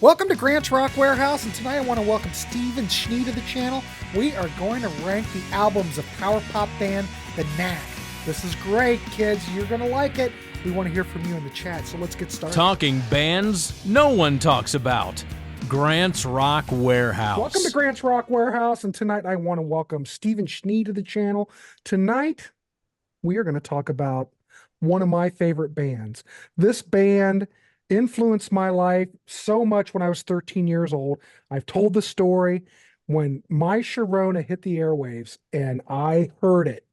Welcome to Grant's Rock Warehouse, and tonight I want to welcome Steve and Schnee to the channel. We are going to rank the albums of power pop band the KNACK. This is great, kids. You're going to like it. We want to hear from you in the chat, so let's get started. Talking bands no one talks about. Grant's Rock Warehouse. Welcome to Grant's Rock Warehouse, and tonight I want to welcome Steve and Schnee to the channel. Tonight, we are going to talk about one of my favorite bands. This band influenced my life so much when I was 13 years old. I've told the story when my Sharona hit the airwaves and I heard it.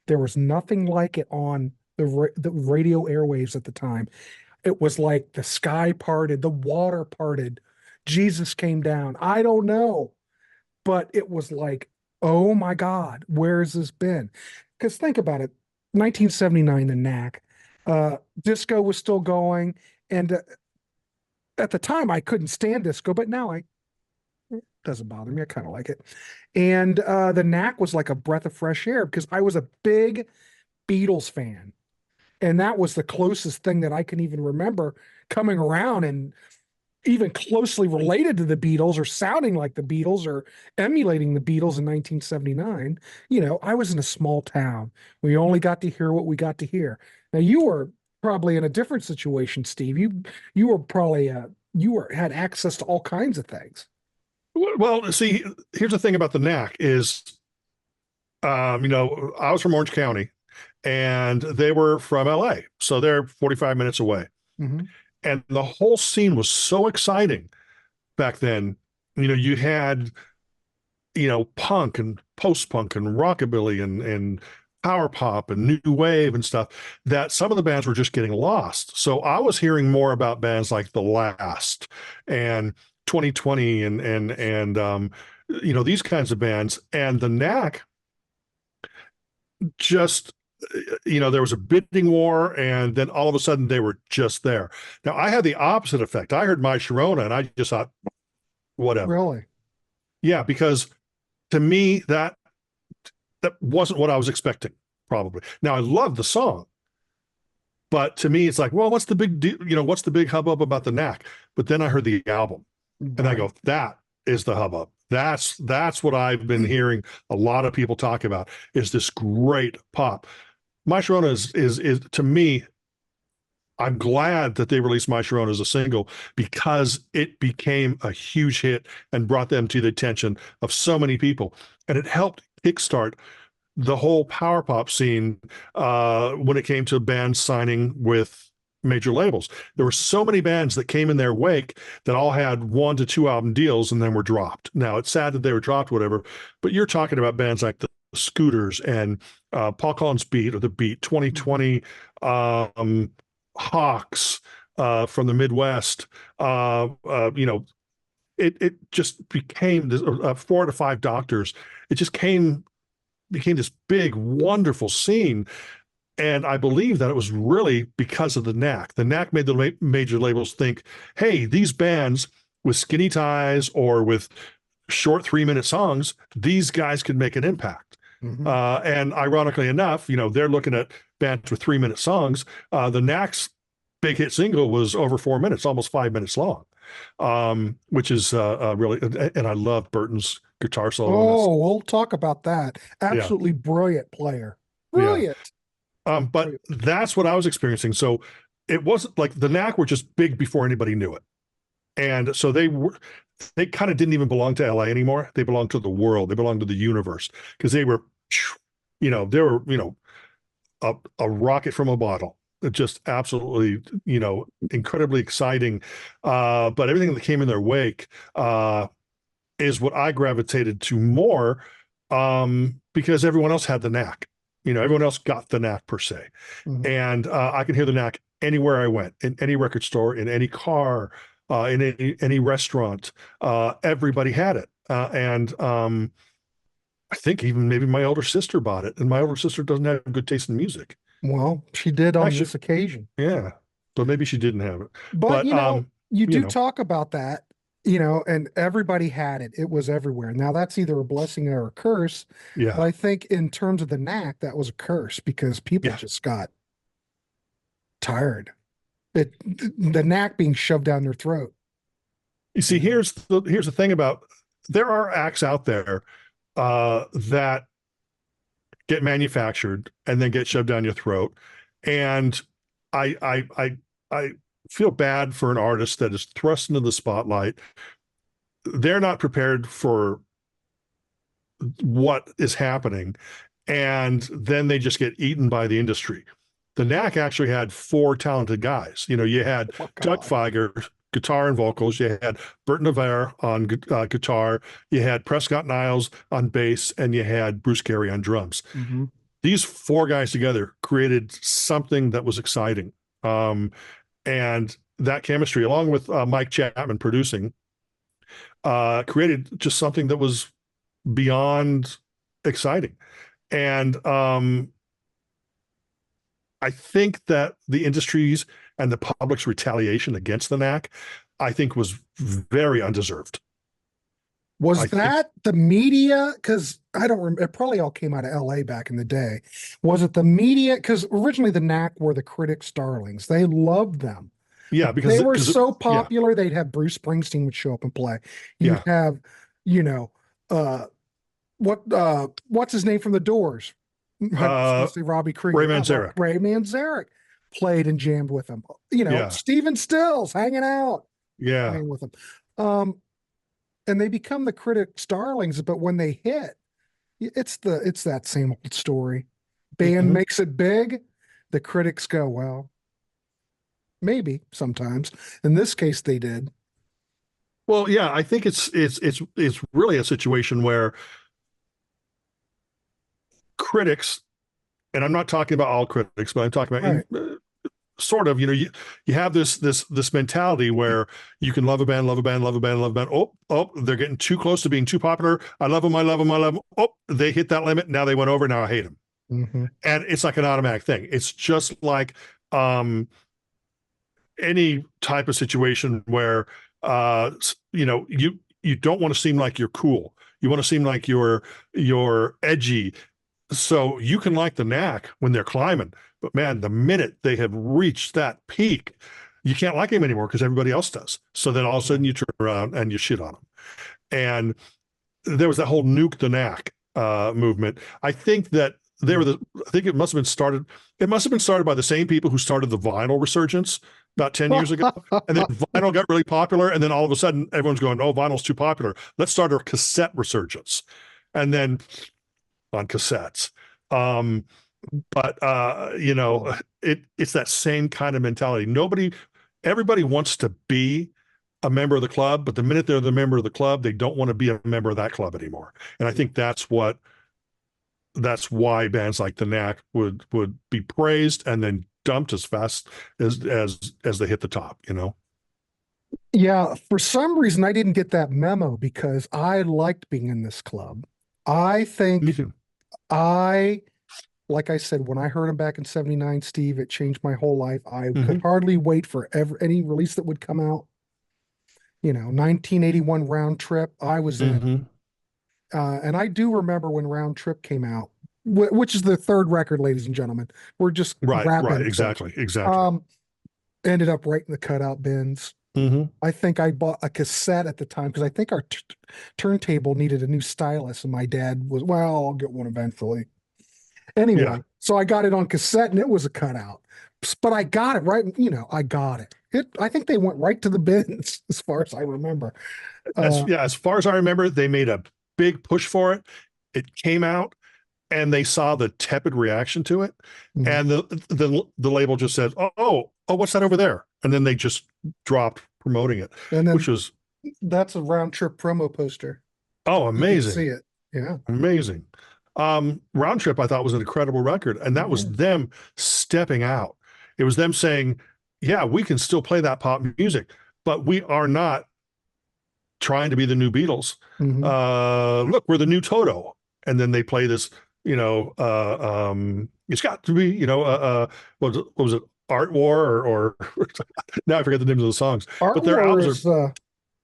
There was nothing like it on the radio airwaves at the time. It was like the sky parted, the water parted, Jesus came down. I don't know, but it was like, oh my God, where has this been? Because think about it, 1979, the KNACK, disco was still going. And at the time, I couldn't stand disco, but now it doesn't bother me. I kind of like it. And the KNACK was like a breath of fresh air because I was a big Beatles fan. And that was the closest thing that I can even remember coming around and even closely related to the Beatles or sounding like the Beatles or emulating the Beatles in 1979. You know, I was in a small town. We only got to hear what we got to hear. Now, you were probably in a different situation, Steve. You were probably had access to all kinds of things. Well, see, here's the thing about the KNACK is, I was from Orange County, and they were from LA, so they're 45 minutes away. Mm-hmm. And the whole scene was so exciting back then. You had, punk and post-punk and rockabilly and power pop and new wave and stuff, that some of the bands were just getting lost. So I was hearing more about bands like The Last and 2020 and these kinds of bands. And the KNACK just, there was a bidding war, and then all of a sudden they were just there. Now I had the opposite effect. I heard My Sharona and I just thought, whatever. Really? Yeah, because to me that wasn't what I was expecting, probably. Now, I love the song, but to me, it's like, well, what's the big deal? What's the big hubbub about the KNACK? But then I heard the album, and I go, that is the hubbub. That's what I've been hearing a lot of people talk about, is this great pop. My Sharona is to me, I'm glad that they released My Sharona as a single, because it became a huge hit and brought them to the attention of so many people. And it helped kickstart the whole power pop scene when it came to bands signing with major labels. There were so many bands that came in their wake that all had 1 to 2 album deals and then were dropped. Now, it's sad that they were dropped, whatever, but you're talking about bands like the Scooters and Paul Collins Beat, or The Beat, 2020, Hawks from the Midwest. It just became this 4 to 5 Doctors. It just became this big, wonderful scene. And I believe that it was really because of the KNACK. The KNACK made the major labels think, hey, these bands with skinny ties or with short 3-minute songs, these guys could make an impact. Mm-hmm. And ironically enough, they're looking at bands with 3-minute songs. The KNACK's big hit single was over 4 minutes, almost 5 minutes long, which is really, and I love Burton's guitar solo. Oh, we'll talk about that. Absolutely brilliant player. Brilliant. Yeah. But that's what I was experiencing. So it wasn't like the KNACK were just big before anybody knew it. And so they kind of didn't even belong to LA anymore. They belonged to the world. They belonged to the universe, because they were, a rocket from a bottle. Just absolutely, incredibly exciting. But everything that came in their wake is what I gravitated to more, because everyone else had the KNACK. Everyone else got the KNACK per se. Mm-hmm. And I could hear the KNACK anywhere I went, in any record store, in any car, in any restaurant. Everybody had it. And I think even maybe my older sister bought it, and my older sister doesn't have good taste in music. Well, she did on this occasion. Yeah. So maybe she didn't have it. But you do talk about that, and everybody had it. It was everywhere. Now, that's either a blessing or a curse. Yeah. But I think in terms of the KNACK, that was a curse, because people just got tired. The KNACK being shoved down their throat. You see, here's the thing about, there are acts out there that get manufactured and then get shoved down your throat. And I feel bad for an artist that is thrust into the spotlight. They're not prepared for what is happening, and then they just get eaten by the industry. The Knack actually had 4 talented guys. You know, you had Doug Feiger, guitar and vocals. You had Bert Navarre on guitar. You had Prescott Niles on bass, and you had Bruce Carey on drums. Mm-hmm. These 4 guys together created something that was exciting. And that chemistry, along with Mike Chapman producing, created just something that was beyond exciting. And I think that the industry's and the public's retaliation against the Knack, I think, was very undeserved. Was that the media? Because I don't remember. It probably all came out of LA back in the day. Was it the media? Because originally the Knack were the critics' darlings. They loved them. Yeah, because they were so popular. Yeah. They'd have Bruce Springsteen would show up and play. You'd have, you know, what's his name from the Doors? Robbie Krieger. Ray Manzarek. Ray Manzarek played and jammed with him. You know, Stephen Stills hanging out. Yeah, playing with him. And they become the critics' darlings, but when they hit, it's that same old story. Band makes it big, the critics go, well, maybe sometimes. In this case, they did. Well, yeah, I think it's really a situation where critics, and I'm not talking about all critics, but I'm talking about sort of, you know, you have this mentality where you can love a band. Oh, they're getting too close to being too popular. I love them. Oh, they hit that limit. Now they went over. Now I hate them. Mm-hmm. And it's like an automatic thing. It's just like any type of situation where, you know, you don't want to seem like you're cool. You want to seem like you're edgy. So you can like the Knack when they're climbing, but man, the minute they have reached that peak, you can't like them anymore because everybody else does. So then all of a sudden you turn around and you shit on them. And there was that whole nuke the Knack movement. I think that I think it must have been started by the same people who started the vinyl resurgence about 10 years ago. And then vinyl got really popular. And then all of a sudden everyone's going, oh, vinyl's too popular. Let's start a cassette resurgence. And then on cassettes. But you know, it's that same kind of mentality. Everybody wants to be a member of the club, but the minute they're the member of the club, they don't want to be a member of that club anymore. And I think that's why bands like the Knack would be praised and then dumped as fast as they hit the top, you know? Yeah, for some reason I didn't get that memo because I liked being in this club. I think like I said, when I heard him back in 79, Steve, it changed my whole life. I could hardly wait for any release that would come out. You know, 1981 Round Trip, I was in. And I do remember when Round Trip came out, which is the 3rd record, ladies and gentlemen. We're just right, exactly. Ended up right in the cutout bins. I think I bought a cassette at the time because I think our turntable needed a new stylus, and my dad was, well, I'll get one eventually. Anyway, so I got it on cassette, and it was a cutout, but I got it right. You know, I got it. I think they went right to the bins, as far as I remember. As far as I remember, they made a big push for it. It came out, and they saw the tepid reaction to it, and the label just said, "Oh, what's that over there?" And then they just dropped promoting it, and then, which was that's a Round Trip promo poster. Oh, amazing! You can see it, yeah, amazing. Round Trip, I thought, was an incredible record, and that was them stepping out. It was them saying, "Yeah, we can still play that pop music, but we are not trying to be the new Beatles. Look, we're the new Toto." And then they play this, you know, it's got to be, you know, what was it, Art War or now I forget the names of the songs. Art War is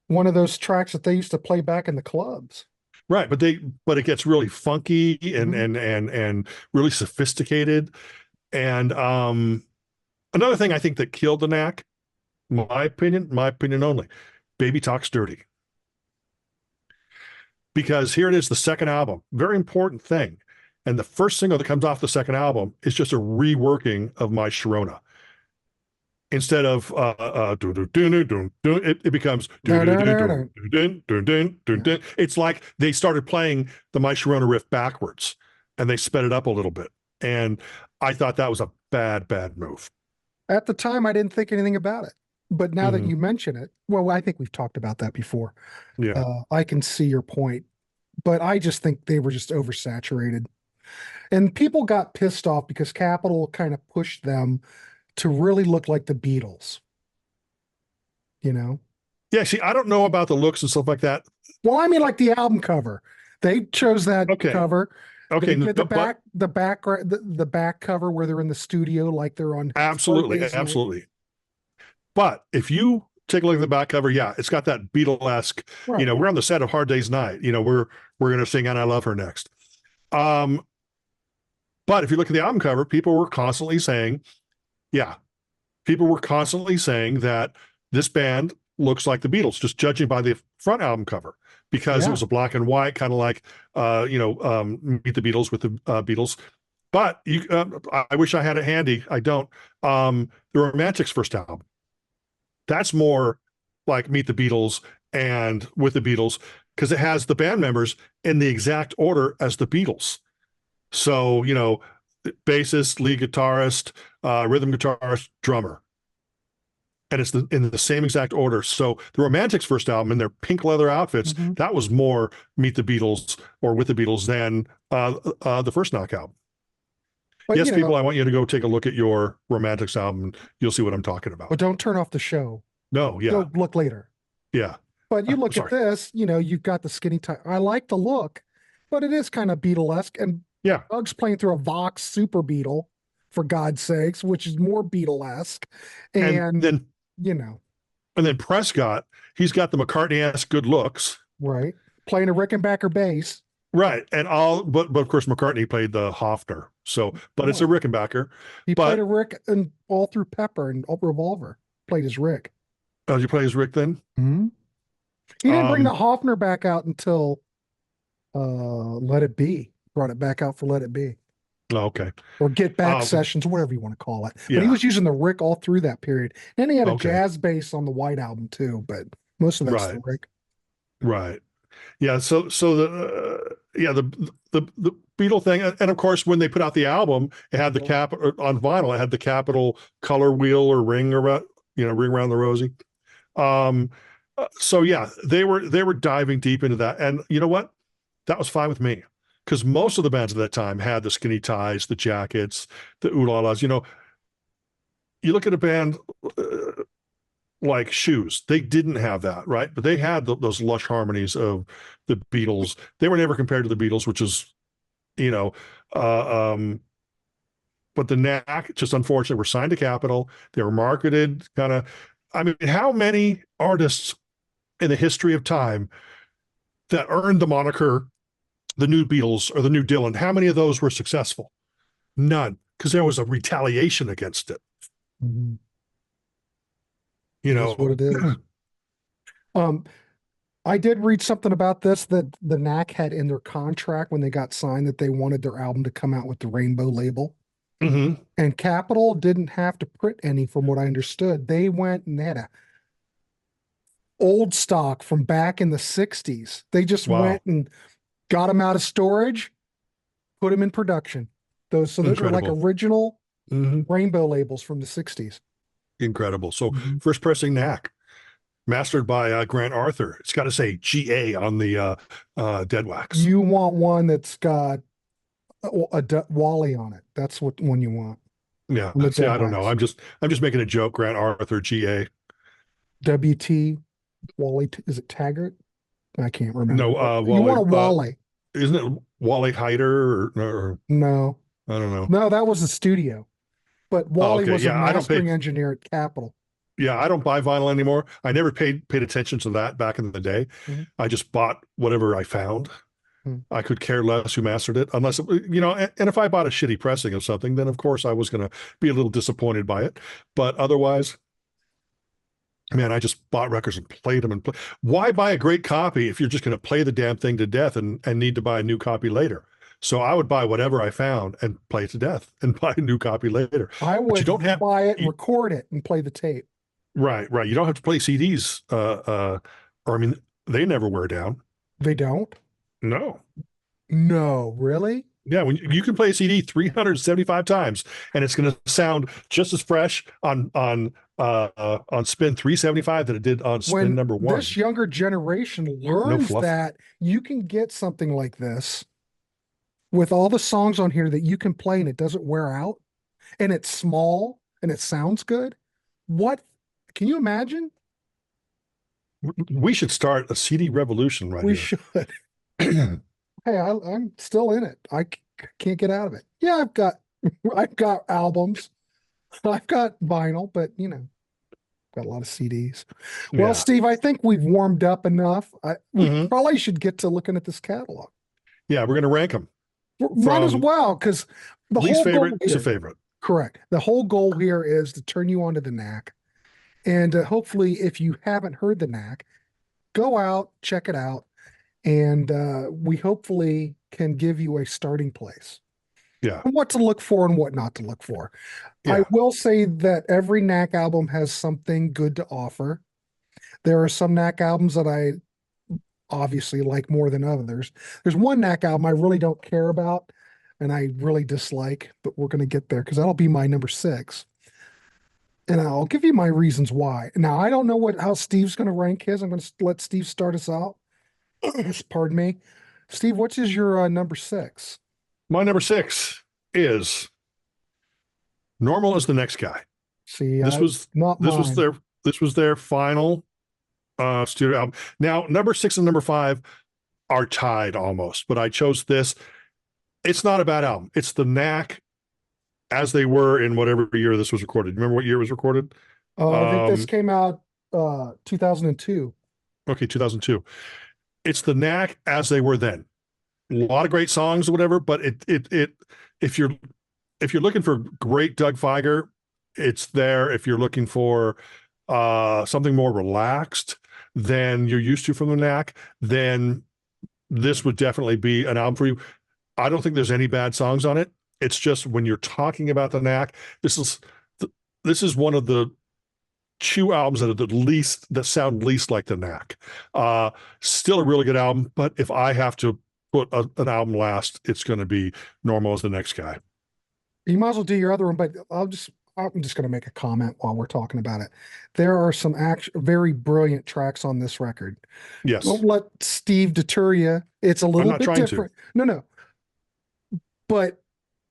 one of those tracks that they used to play back in the clubs. Right, but it gets really funky and really sophisticated. And another thing I think that killed the Knack, my opinion only, Baby Talks Dirty. Because here it is, the second album, very important thing. And the first single that comes off the second album is just a reworking of My Sharona. Instead of it becomes it's like they started playing the My Sharona riff backwards and they sped it up a little bit. And I thought that was a bad move. At the time, I didn't think anything about it. But now that you mention it, well, I think we've talked about that before. Yeah. I can see your point. But I just think they were just oversaturated. And people got pissed off because Capitol kind of pushed them to really look like the Beatles. You know? Yeah, see, I don't know about the looks and stuff like that. Well, I mean, like the album cover. They chose that cover. Okay, They did the back cover where they're in the studio, like they're on. Absolutely. But if you take a look at the back cover, yeah, it's got that Beatlesque. Right. We're on the set of Hard Day's Night. We're gonna sing "And I Love Her" next. But if you look at the album cover, people were constantly saying that this band looks like the Beatles, just judging by the front album cover, because it was a black and white, kind of like Meet the Beatles with the Beatles. But I wish I had it handy. I don't. The Romantics' first album, that's more like Meet the Beatles and With the Beatles, because it has the band members in the exact order as the Beatles. So, bassist, lead guitarist, rhythm guitarist, drummer. And it's in the same exact order. So the Romantics' first album in their pink leather outfits, that was more Meet the Beatles or With the Beatles than the first KNACK album. But, yes, people, I want you to go take a look at your Romantics album. And you'll see what I'm talking about. But don't turn off the show. No, yeah. Go look later. Yeah. But you look at this, you've got the skinny tie. I like the look, but it is kind of Beatlesque. And Doug's playing through a Vox Super Beetle, for God's sakes, which is more Beatlesque. And then, And then Prescott, he's got the McCartney-esque good looks. Right. Playing a Rickenbacker bass. Right. And but of course McCartney played the Hofner. So, but it's a Rickenbacker. He played a Rick and all through Pepper and Revolver. Played his Rick. Oh, did you play his Rick then? Mm-hmm. He didn't bring the Hofner back out until Let It Be. Brought it back out for Let It Be. Oh, okay. Or Get Back Sessions, whatever you want to call it. But he was using the Rick all through that period. And he had a jazz bass on the White Album too, but most of that's the Rick. Right. Yeah. So the Beatle thing, and of course when they put out the album, it had the cap on vinyl. It had the Capitol color wheel or ring around, ring around the rosy. So yeah, they were diving deep into that, and you know what? That was fine with me, because most of the bands at that time had the skinny ties, the jackets, the ooh-la-las. You look at a band like Shoes, they didn't have that, right? But they had those lush harmonies of the Beatles. They were never compared to the Beatles, which is, but the KNACK, just unfortunately, were signed to Capitol. They were marketed kind of, how many artists in the history of time that earned the moniker the new Beatles or the new Dylan, how many of those were successful? None, because there was a retaliation against it. Mm-hmm. That's what it is. I did read something about this, that the KNACK had in their contract when they got signed that they wanted their album to come out with the rainbow label. Mm-hmm. And Capitol didn't have to print any, from what I understood. They went and they had a old stock from back in the 60s. They just went and got them out of storage, put them in production. Those are like original rainbow labels from the 60s. Incredible. So first pressing KNACK, mastered by Grant Arthur. It's got to say GA on the dead wax. You want one that's got a Wally on it. That's what one you want. Yeah. I don't know. I'm just making a joke. Grant Arthur GA. WT Wally. Is it Taggart? I can't remember. No, Wally, you want a Wally. Isn't it Wally Hyder or no? I don't know. No, that was the studio. But Wally was a mastering engineer at Capitol. Yeah, I don't buy vinyl anymore. I never paid attention to that back in the day. I just bought whatever I found. I could care less who mastered it, unless, and if I bought a shitty pressing of something, then of course I was going to be a little disappointed by it. But otherwise, man, I just bought records and played them Why buy a great copy if you're just going to play the damn thing to death and need to buy a new copy later? So I would buy whatever I found and play it to death and buy a new copy later. I But you would don't have buy it, you, record it, and play the tape. right, right. You don't have to play CDs. Or I mean, they never wear down. They don't? No. No, really? Yeah, when you can play a CD 375 times and it's going to sound just as fresh on spin 375 that it did on spin When number 1. this younger generation learns that you can get something like this with all the songs on here that you can play and it doesn't wear out and it's small and it sounds good, what can you imagine? We should start a CD revolution right We here. should. Hey, I'm still in it. I can't get out of it. Yeah, I've got albums, I've got vinyl, but got a lot of CDs. Well, Yeah. Steve, I think we've warmed up enough. We Mhm. probably should get to looking at this catalog. Yeah, we're going to rank them. Might as From well, because the least whole favorite goal to here, favorite. correct. The whole goal here is to turn you onto the KNACK, and hopefully, if you haven't heard the KNACK, go out, check it out, and we hopefully can give you a starting place. Yeah. And what to look for and what not to look for. I Yeah. will say that every KNACK album has something good to offer. There are some KNACK albums that I obviously like more than others. There's one KNACK album I really don't care about and I really dislike, but we're going to get there because that'll be my number 6. And I'll give you my reasons why. Now, I don't know how Steve's going to rank his. I'm going to let Steve start us out. Pardon me. Steve, what's your number 6? My number 6 is Normal As the Next Guy. See, This was mine. this was their final studio album. Now, number 6 and number 5 are tied almost, but I chose this. It's not a bad album. It's the KNACK as they were in whatever year this was recorded. Remember what year it was recorded? I think this came out 2002. Okay, 2002. It's the KNACK as they were then. A lot of great songs or whatever, but if you're looking for great Doug Feiger, it's there. If you're looking for something more relaxed than you're used to from the KNACK, then this would definitely be an album for you. I don't think there's any bad songs on it. It's just when you're talking about the KNACK, this is one of the 2 albums that sound least like the KNACK. Still a really good album, but if I have to put an album last, it's going to be Normal As the Next Guy. You might as well do your other one, but I'm just going to make a comment while we're talking about it. There are some very brilliant tracks on this record. Yes. Don't let Steve deter you. It's a little bit different. No. But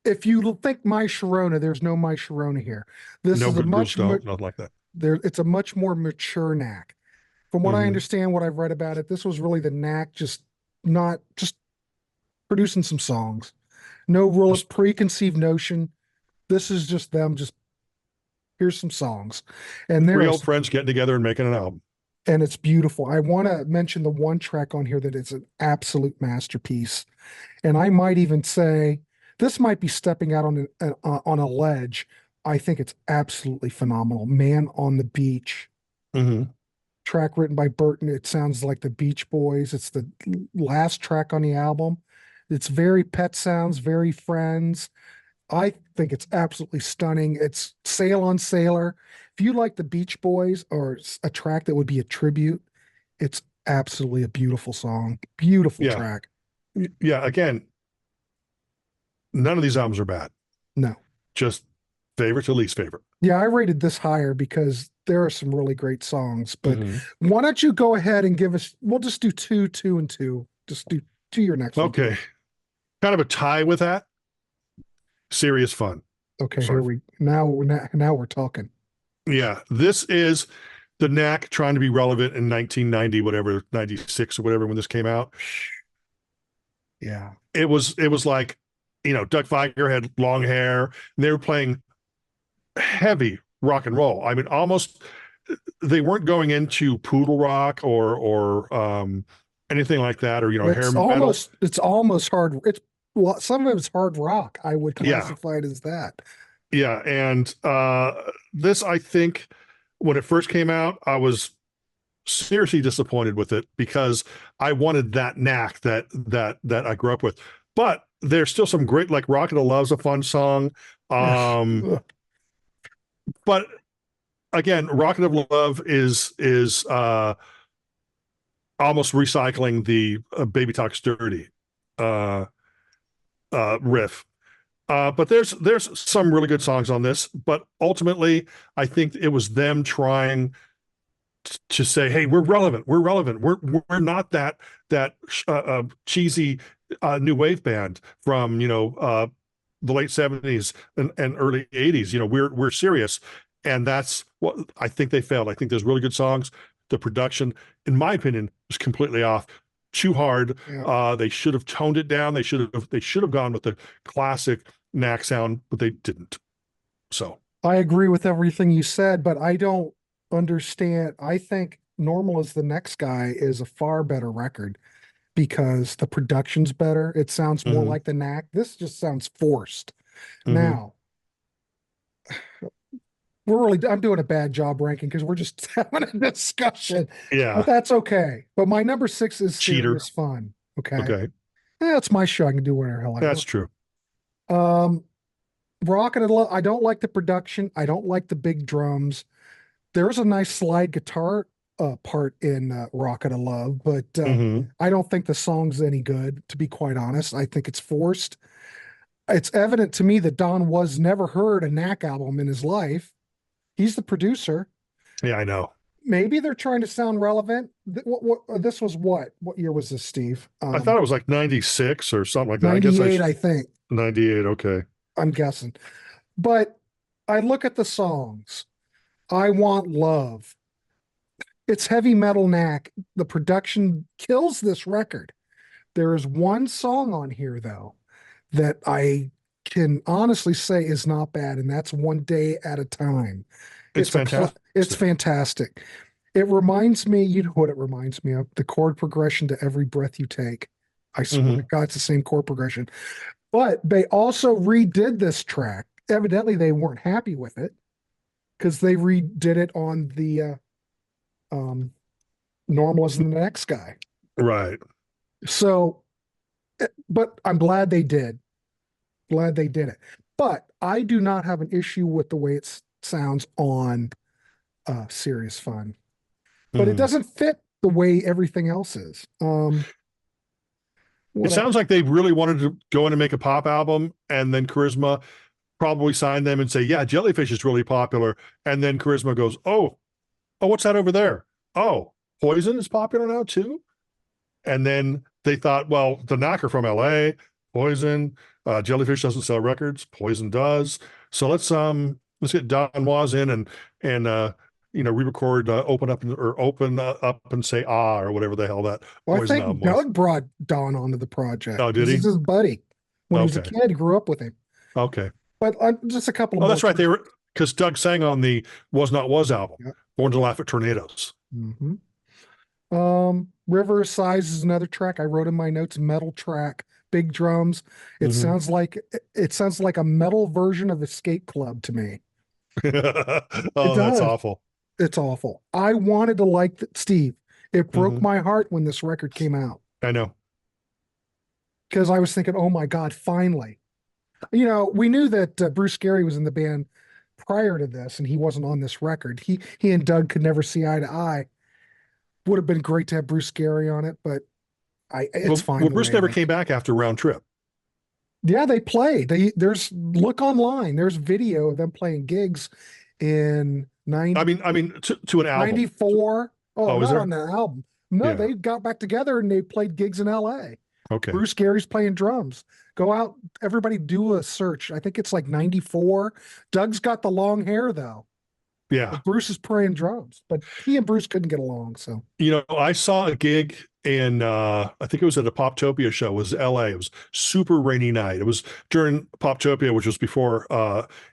if you think My Sharona, there's no My Sharona here. This is a much nothing like that. It's a much more mature KNACK. From what I understand, what I've read about it, this was really the KNACK just producing some songs. No real preconceived notion. This is just them here's some songs. And 3 old friends getting together and making an album. And it's beautiful. I want to mention the one track on here that is an absolute masterpiece. And I might even say this might be stepping out on a ledge. I think it's absolutely phenomenal. Man on the Beach. Track written by Burton. It sounds like the Beach Boys. It's the last track on the album. It's very Pet Sounds, very Friends. I think it's absolutely stunning. It's Sail on Sailor. If you like the Beach Boys or a track that would be a tribute, it's absolutely a beautiful song. Beautiful track. Yeah, again, none of these albums are bad. No. Just favorite to least favorite. Yeah, I rated this higher because there are some really great songs. But why don't you go ahead and give us, we'll just do 2, 2, and 2. Just do your next one. Okay. Kind of a tie with that. Serious Fun. Okay, now we're talking. Yeah, this is the KNACK trying to be relevant in 1990, whatever, 96 or whatever, when this came out. Yeah. It was like, Doug Feiger had long hair, and they were playing heavy rock and roll. I mean, almost, they weren't going into poodle rock or anything like that, or, hair metal. It's almost hard. Some of it's hard rock. I would classify it as that. Yeah. And this, I think, when it first came out, I was seriously disappointed with it because I wanted that knack that I grew up with. But there's still some great, like Rocket of Love's a fun song. But again, Rocket of Love is almost recycling the Baby Talks Dirty riff. But there's some really good songs on this, but ultimately I think it was them trying to say, hey, we're relevant. We're not that cheesy new wave band from the late 70s and early 80s. We're serious, and that's what I think they failed. I think there's really good songs. The production, in my opinion, was completely off. Too hard. Yeah. They should have toned it down. They should have gone with the classic knack sound, but they didn't. So I agree with everything you said, but I don't understand. I think Normal as the Next Guy is a far better record because the production's better. It sounds more like the Knack. This just sounds forced. Now, I'm doing a bad job ranking because we're just having a discussion. Yeah. But that's okay. But my number 6 is Cheater. Serious Fun. Okay. Yeah, it's my show. I can do whatever the hell I that's want. true. Rocket of Love, I don't like the production. I don't like the big drums. There's a nice slide guitar part in Rocket of Love, but I don't think the song's any good, to be quite honest. I think it's forced. It's evident to me that Don Was never heard a Knack album in his life. He's the producer. Yeah, I know. Maybe they're trying to sound relevant. This was what? What year was this, Steve? I thought it was like 96 or something like that. 98, I think. 98, okay. I'm guessing. But I look at the songs. I Want Love. It's heavy metal Knack. The production kills this record. There is one song on here, though, that I can honestly say is not bad, and that's One Day at a Time. It's fantastic. It's fantastic. It reminds me, you know what it reminds me of? The chord progression to Every Breath You Take. I swear to God, it's the same chord progression. But they also redid this track. Evidently, they weren't happy with it because they redid it on the Normal as the Next Guy. Right. So, but I'm glad they did. Glad they did it. But I do not have an issue with the way it sounds on Serious Fun. But it doesn't fit the way everything else is. It sounds like they really wanted to go in and make a pop album, and then Charisma probably signed them and say, yeah, Jellyfish is really popular. And then Charisma goes, oh, what's that over there? Oh, Poison is popular now too? And then they thought, well, the Knack are from LA, Poison, Jellyfish doesn't sell records, Poison does. So let's get Don Was in and re-record open up and say or whatever the hell that. Well, I think Doug brought Don onto the project. Oh, did he? He's his buddy. When he was a kid, he grew up with him. Okay. But just a couple of. Oh, that's right. They were, because Doug sang on the Was Not Was album, Born to Laugh at Tornadoes. River Size is another track I wrote in my notes. Metal track, big drums. It sounds like a metal version of Escape Club to me. That's awful. It's awful. I wanted to like Steve. It broke my heart when this record came out. I know. Because I was thinking, oh my God, finally. We knew that Bruce Gary was in the band prior to this, and he wasn't on this record. He and Doug could never see eye to eye. Would have been great to have Bruce Gary on it, but it's fine. Well, Bruce never came back after Round Trip. Yeah, they played. Look online. There's video of them playing gigs in 90. I mean, to an album. 94. Oh, not on the album. No, Yeah. they got back together and they played gigs in LA. Okay. Bruce Gary's playing drums. Go out, everybody do a search. I think it's like 94. Doug's got the long hair though. Yeah. But Bruce is playing drums, but he and Bruce couldn't get along. So, I saw a gig in, I think it was at a Poptopia show. It was LA. It was super rainy night. It was during Poptopia, which was before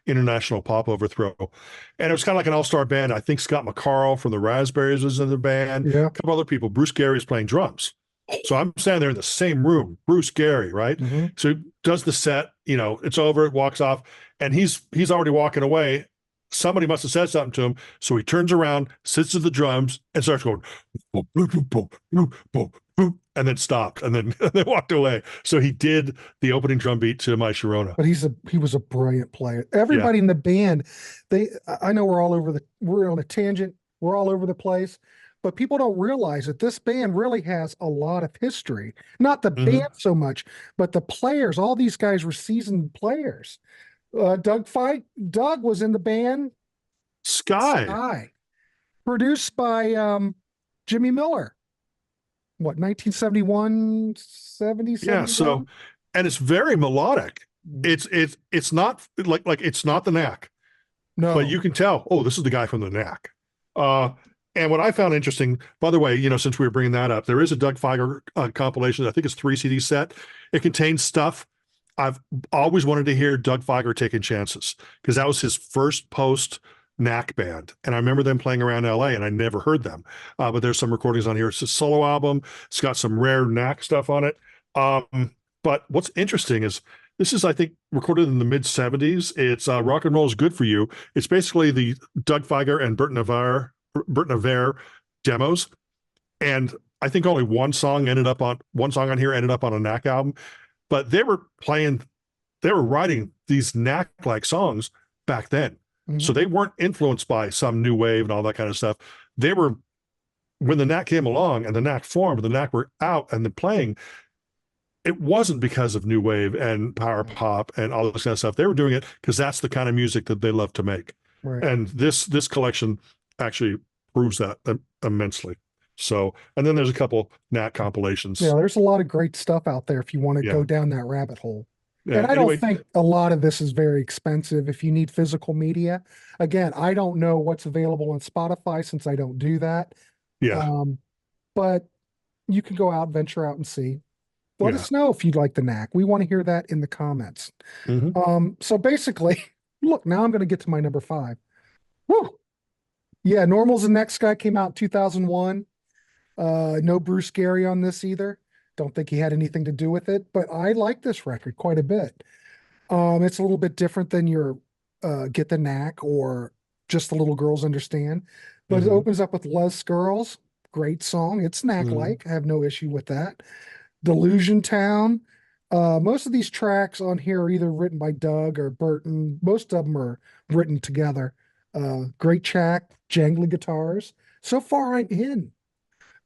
International Pop Overthrow. And it was kind of like an all-star band. I think Scott McCarl from the Raspberries was in the band. Yeah. A couple other people. Bruce Gary was playing drums. So I'm standing there in the same room, Bruce Gary, right? So he does the set, it's over, walks off, and he's already walking away. somebody must have said something to him. So he turns around, sits at the drums, and starts going, boom, boom, boom, boom, boom, boom, boom, and then stopped, and then they walked away. So he did the opening drum beat to My Sharona. But he was a brilliant player. Everybody in the band, I know we're on a tangent, we're all over the place, but people don't realize that this band really has a lot of history. Not the band so much, but the players. All these guys were seasoned players. Doug was in the band Sky, produced by Jimmy Miller. What, 1971, 70, Yeah, so, and it's very melodic. It's not like it's not the Knack. No, but you can tell, oh, this is the guy from the Knack. And what I found interesting, by the way, you know, since we were bringing that up, there is a Doug Feiger compilation. I think it's 3 CD set. It contains stuff. I've always wanted to hear Doug Feiger taking chances, because that was his first post Knack band. And I remember them playing around LA, and I never heard them. But there's some recordings on here. It's a solo album. It's got some rare Knack stuff on it. But what's interesting is this is, I think, recorded in the mid 70s. It's Rock and Roll is Good for You. It's basically the Doug Feiger and Bert Navarre demos. And I think only one song on here ended up on a Knack album, but they were writing these Knack-like songs back then. So they weren't influenced by some new wave and all that kind of stuff. They were, when the Knack came along and the Knack formed, the Knack were out and then playing, it wasn't because of new wave and power pop and all this kind of stuff. They were doing it because that's the kind of music that they love to make. right. And this collection actually proves that immensely. So, and then there's a couple Knack compilations. Yeah, there's a lot of great stuff out there if you want to go down that rabbit hole. Yeah, And I don't think a lot of this is very expensive if you need physical media. Again, I don't know what's available on Spotify since I don't do that. Yeah. But you can go out, venture out and see. Let Yeah. us know if you'd like the Knack. We want to hear that in the comments. Mhm. So basically, look, now I'm going to get to my number 5. Woo! Yeah, Normal's the Next Guy came out in 2001. No Bruce Gary on this either. Don't think he had anything to do with it, but I like this record quite a bit. It's a little bit different than your Get the Knack or Just the Little Girls Understand, but it opens up with Les Girls. Great song. It's Knack-like. I have no issue with that. Delusion Town. Most of these tracks on here are either written by Doug or Burton. Most of them are written together. Great track, jangly guitars. So far, I'm in.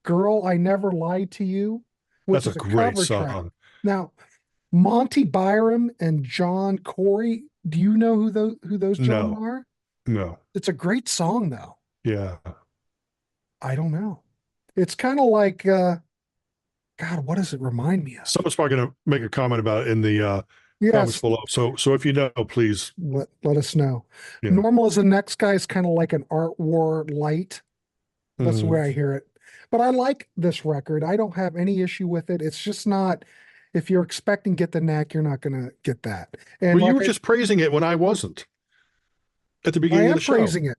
Girl, I Never Lied to You, which That's is a a great cover song. track. Now, Monty Byram and John Corey, do you know who those gentlemen No. are? No. It's a great song, though. Yeah. I don't know. It's kind of like, God, what does it remind me of? Someone's probably going to make a comment about it in the comments Yes, below. So if you know, please. let us know. Yeah. Normal as the Next Guy is kind of like an Art War light. That's the Mhm. way I hear it. But I like this record. I don't have any issue with it. It's just not, if you're expecting Get the Knack, you're not going to get that. And Well, you like were just praising it when I wasn't at the I beginning of am the show. praising it.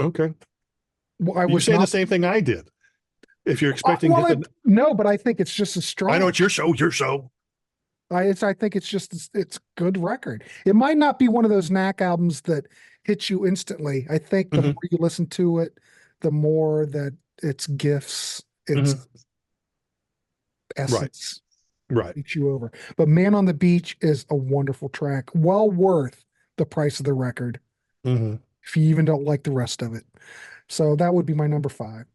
Okay. Well, I You're was saying the not. same thing I did. If you're expecting, No, but I think it's just as strong. I know it's your show. I think it's good record. It might not be one of those Knack albums that hits you instantly. I think the more you listen to it, the more that its gifts, its essence takes you over. But Man on the Beach is a wonderful track. Well worth the price of the record. If you even don't like the rest of it. So that would be my number 5.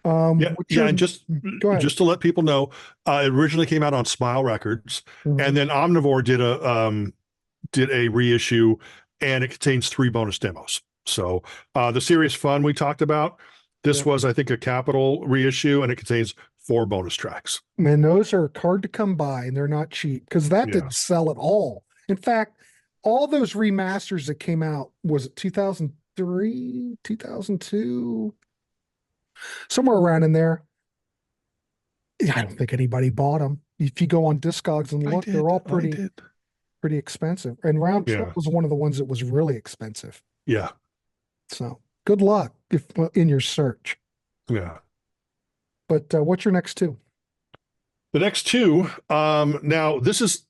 And just go ahead. just to let people know, it originally came out on Smile Records, and then Omnivore did a reissue, and it contains 3 bonus demos. So the Serious Fun we talked about, this was, I think, a Capitol reissue, and it contains 4 bonus tracks. Man, those are hard to come by, and they're not cheap because that didn't sell at all. In fact, all those remasters that came out, was it 2003, 2002? Somewhere around in there. I don't think anybody bought them. If you go on Discogs and look, they're all pretty expensive. And Round Trip was one of the ones that was really expensive. Yeah. So good luck in your search. Yeah. But what's your next 2? The next 2, now this is,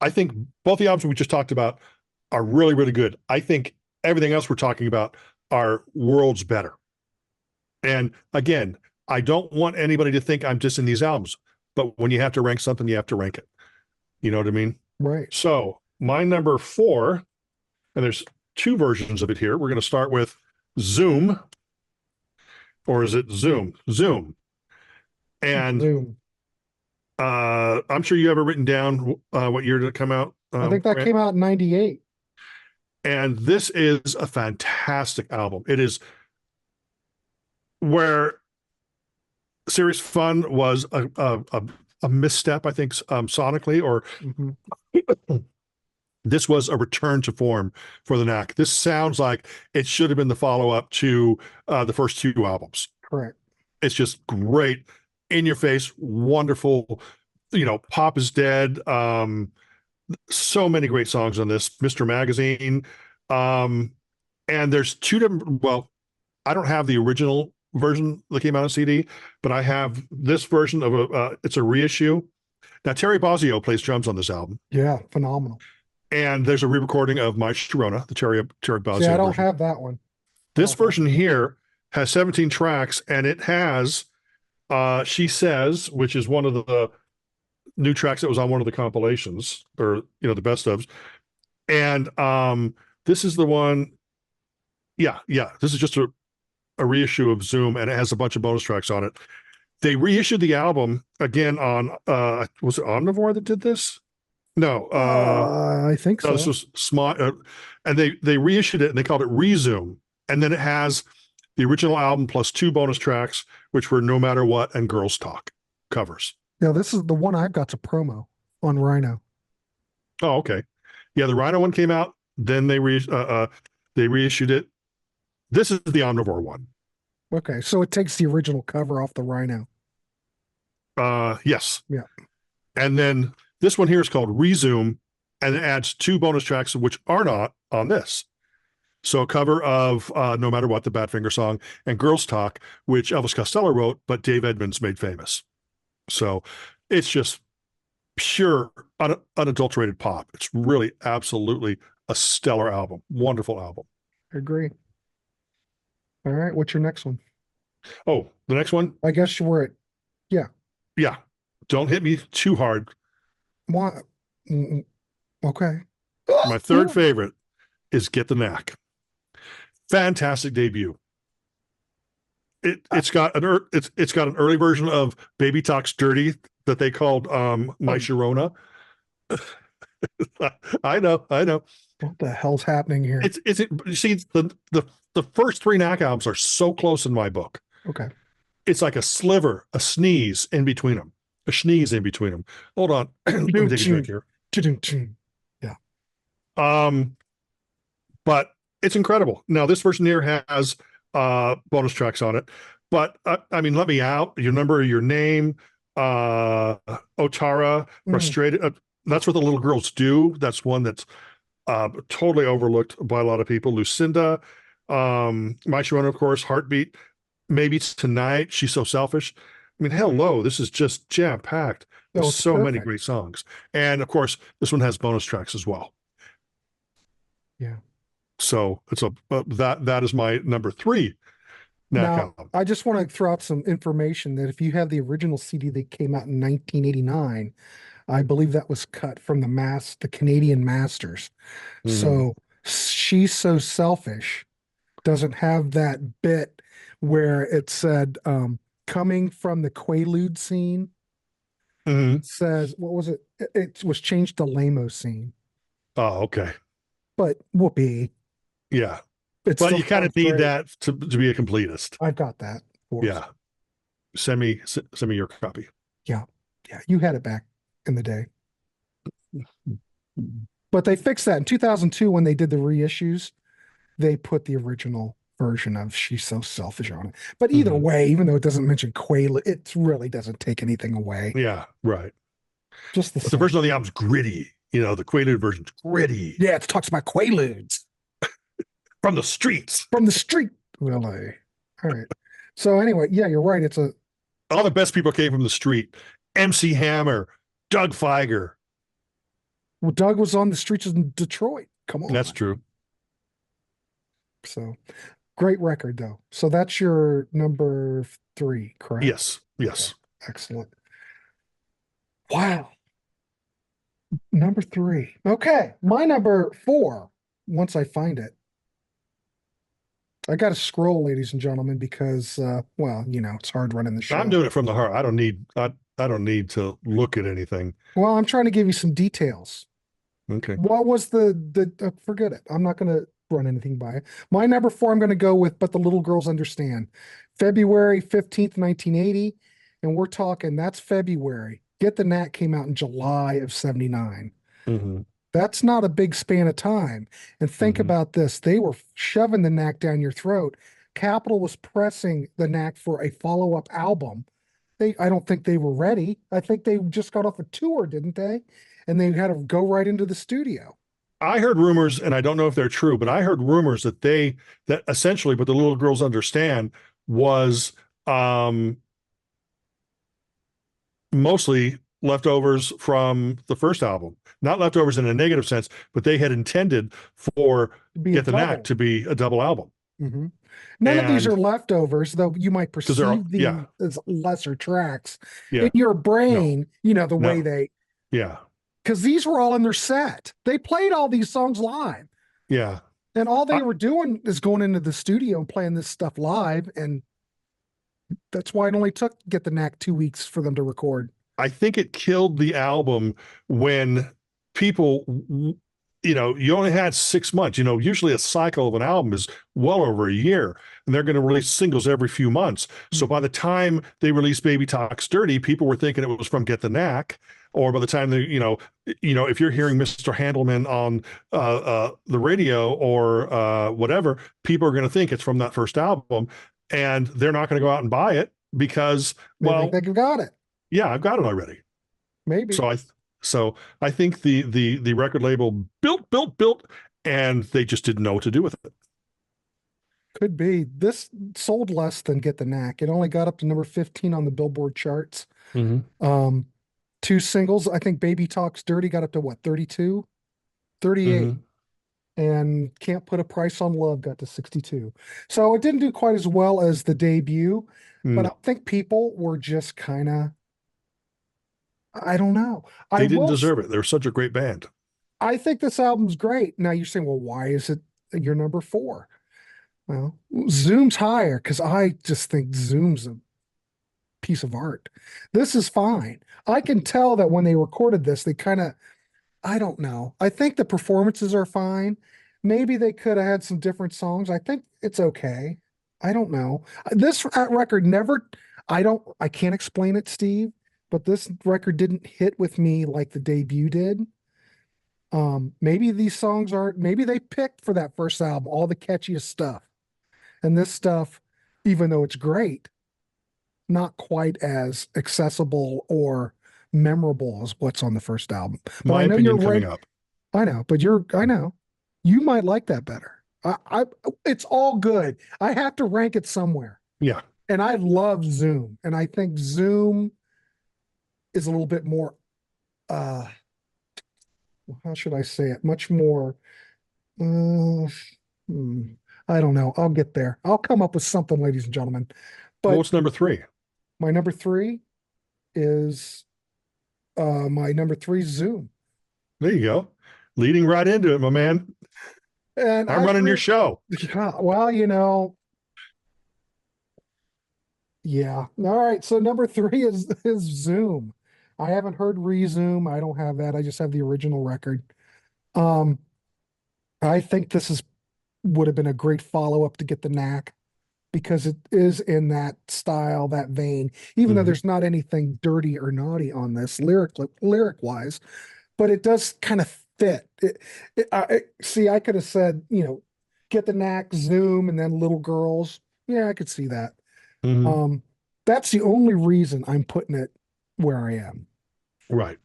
I think both the albums we just talked about are really, really good. I think everything else we're talking about are worlds better. And again, I don't want anybody to think I'm dissing these albums, but when you have to rank something, you have to rank it. You know what I mean? Right. So my number 4, and there's 2 versions of it here. We're going to start with Zoom, or is it Zoom? Zoom. And Zoom. I'm sure you have it written down what year did it come out? I think that Grant? came out in 98. And this is a fantastic album. It is where Serious Fun was a misstep, I think, sonically, or this was a return to form for the Knack. This sounds like it should have been the follow-up to the first 2 albums. Correct. It's just great, in your face, wonderful. You know, Pop is Dead. So many great songs on this. Mr. Magazine. And there's 2 different, well, I don't have the original version that came out on CD, but I have this version of it's a reissue. Now, Terry Bozzio plays drums on this album. Yeah, phenomenal. And there's a re-recording of My Sharona, the Terry Bozzio See, I don't version. have that one. This version here has 17 tracks, and it has She Says, which is one of the new tracks that was on one of the compilations, or the best ofs. And this is the one. Yeah. This is just a reissue of Zoom, and it has a bunch of bonus tracks on it. They reissued the album again on was it Omnivore that did this? No, I think so. No, this was smart, and they reissued it and they called it Rezoom, and then it has the original album plus 2 bonus tracks, which were No Matter What and Girls Talk covers. Yeah, this is the one I've got to promo on Rhino. Oh, okay. Yeah, the Rhino one came out, then they reissued it. This is the Omnivore one. Okay, so it takes the original cover off the Rhino. Yes. Yeah. And then this one here is called Rezoom, and it adds 2 bonus tracks, which are not on this. So a cover of No Matter What, the Badfinger song, and Girls Talk, which Elvis Costello wrote, but Dave Edmunds made famous. So it's just pure, unadulterated pop. It's really absolutely a stellar album. Wonderful album. I agree. All right, what's your next one? Oh, the next one? I guess you were at, Yeah. Don't hit me too hard. What? Okay. My third favorite is Get the Knack. Fantastic debut. It's got an early version of Baby Talks Dirty that they called My Sharona. I know. What the hell's happening here? You see, the first 3 Knack albums are so close in my book. Okay. It's like a sliver, a sneeze in between them. A sneeze in between them. Hold on. Let me take a drink here. Yeah. But it's incredible. Now, this version here has bonus tracks on it. But I mean, Let Me Out, Your Number, Your Name, Otara, Frustrated. That's what the little girls do. That's one that's totally overlooked by a lot of people. Lucinda, My Sharona, of course, Heartbeat, Maybe Tonight, She's So Selfish. I mean, hello, this is just jam-packed. There's so many great songs. And of course, this one has bonus tracks as well. Yeah. So it's that is my number 3 Knack album. I just want to throw out some information that if you have the original CD that came out in 1989, I believe that was cut from the Canadian Masters. So She's So Selfish doesn't have that bit where it said coming from the Quaalude scene. It says, what was it? It was changed to Lamo scene. Oh, okay. But whoopee. Yeah. But you kind of need that to be a completist. I've got that. Yeah. Send me your copy. Yeah. You had it back in the day. But they fixed that in 2002 when they did the reissues. They put the original version of She's So Selfish on it. But either way, even though it doesn't mention Quaalude, it really doesn't take anything away. Yeah, right. Just the version of the album's gritty. The Quaalude version's gritty. Yeah, it talks about Quaaludes. From the streets. From the street. Really. All right. So anyway, yeah, you're right. All the best people came from the street. MC Hammer, Doug Feiger. Well, Doug was on the streets in Detroit. Come on. That's true. So great record though. So that's your number 3, correct? Yes, Okay, yes. excellent. Wow. Number 3. Okay, my number 4, once I find it. I got to scroll, ladies and gentlemen, because well, it's hard running the I'm show. doing it from the heart. I don't need to look at anything. Well, I'm trying to give you some details. Okay. What was the forget it. I'm not going to run anything by it. My number 4, I'm going to go with But the Little Girls Understand. February 15th, 1980. And we're talking, that's February. Get the Knack came out in July of 79. Mm-hmm. That's not a big span of time. And think Mm-hmm. about this. They were shoving the Knack down your throat. Capitol was pressing the Knack for a follow-up album. I don't think they were ready. I think they just got off a tour, didn't they? And they had to go right into the studio. I heard rumors, and I don't know if they're true, but I heard rumors that essentially, but the little girls understand was mostly leftovers from the first album. Not leftovers in a negative sense, but they had intended for Be a Get the double. Knack to be a double album. Mhm. None of these And are leftovers, though you might because they're perceive yeah, them as lesser tracks in yeah, your no, brain, the way no, they, yeah, because these were all in their set. They played all these songs live, yeah. and all they I, were doing is going into the studio and playing this stuff live. And that's why it only took Get the Knack 2 weeks for them to record. I think it killed the album when people, you only had 6 months. Usually a cycle of an album is well over a year, and they're going to release singles every few months. So by the time they released Baby Talks Dirty, people were thinking it was from Get the Knack. Or by the time they, if you're hearing Mr. Handelman on the radio or whatever, people are going to think it's from that first album, and they're not going to go out and buy it because, They well, think they got it. yeah, I've got it already. Maybe. So I think the record label built, and they just didn't know what to do with it. Could be. This sold less than Get the Knack. It only got up to number 15 on the Billboard charts. Mm-hmm. 2 singles. I think Baby Talks Dirty got up to what, 32? 38. Mm-hmm. And Can't Put a Price on Love got to 62. So it didn't do quite as well as the debut, but I No, think people were just kind of, I don't know. they didn't deserve it. They're such a great band. I think this album's great. Now you're saying, well, why is it your number 4? Well, Zoom's higher because I just think Zoom's a piece of art. This is fine. I can tell that when they recorded this, they kind of, I don't know. I think the performances are fine. Maybe they could have had some different songs. I think it's okay. I don't know. This record never, I can't explain it, Steve, but this record didn't hit with me like the debut did. Maybe these songs maybe they picked for that first album all the catchiest stuff. And this stuff, even though it's great, not quite as accessible or memorable as what's on the first album. But My I know you're opinion coming right. up. I know, but I know you might like that better. It's all good. I have to rank it somewhere. Yeah. And I love Zoom. And I think Zoom is a little bit more, how should I say it? Much more, uh, I don't know. I'll get there. I'll come up with something, ladies and gentlemen. Well, But what's number 3? my number 3 is Zoom. There you go. Leading right into it, my man. And I'm running your show. Well, yeah. All right. So number 3 is Zoom. I haven't heard Resume. I don't have that. I just have the original record. I think would have been a great follow-up to Get the Knack because it is in that style, that vein, even though there's not anything dirty or naughty on this lyric wise, but it does kind of fit. See, I could have said, Get the Knack, Zoom, and then Little Girls. Yeah, I could see that. Mm-hmm. That's the only reason I'm putting it where I am. Right.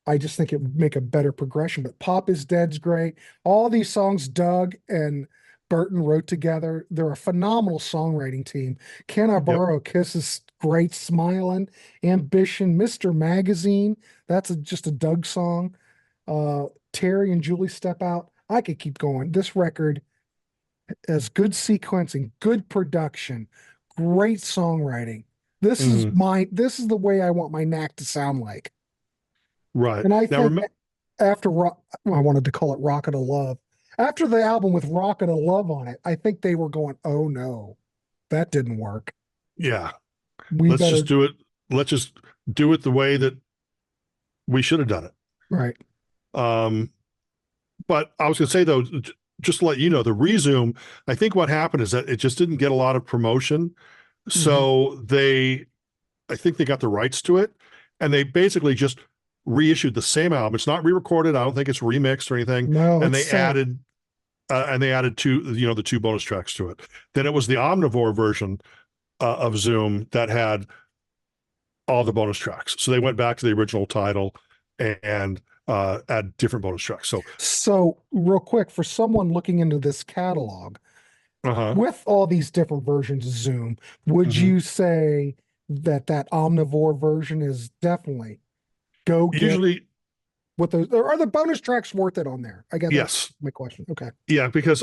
I just think it would make a better progression. But Pop is Dead's great. All these songs Doug and Burton wrote together. They're a phenomenal songwriting team. Can I Borrow a Kiss is great. Smiling, Ambition, Mr. Magazine. That's just a Doug song. Terry and Julie Step Out. I could keep going. This record has good sequencing, good production, great songwriting. Mhm. This is the way I want my knack to sound like. Right. And I Now, think after rock, I wanted to call it Rocket of Love. After the album with Rocket of Love on it, I think they were going, oh no, that didn't work. yeah, We let's better, just do it. Let's just do it the way that we should have done it. right. Um, but I was going to say though, just to let you know, the resume, I think what happened is that it just didn't get a lot of promotion. Mhm. So I think they got the rights to it, and they basically just reissued the same album. It's not re-recorded. I don't think it's remixed or anything. No, And it's they same. added two, the two bonus tracks to it. Then it was the Omnivore version of Zoom that had all the bonus tracks. So they went back to the original title and add different bonus tracks. So, So, real quick, for someone looking into this catalog uh-huh. with all these different versions of Zoom, would Mhm. you say that that omnivore version is definitely go get Usually, what those or are the bonus tracks worth it on there? I guess that's yes. my question. Okay. Yeah, because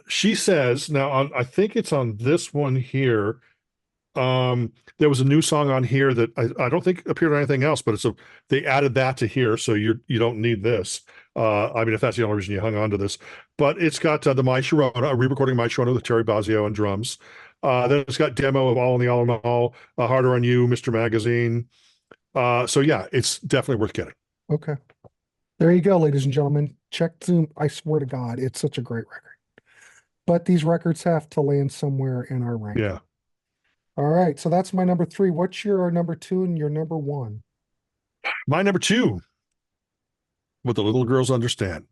she says now I think it's on this one here. There was a new song on here that I don't think appeared on anything else, but they added that to here, so you don't need this. I mean, if that's the only reason you hung on to this, but it's got the My Sharona, a re-recording My Sharona with Terry Bozzio on drums. Then it's got demo of All in the All in All, Harder on You, Mr. Magazine. So yeah, it's definitely worth getting. Okay. There you go, ladies and gentlemen. Check Zoom. I swear to God, it's such a great record. But these records have to land somewhere in our ranking. Yeah. All right. So that's my number three. What's your number two and your number one? My number two, What the Little Girls Understand,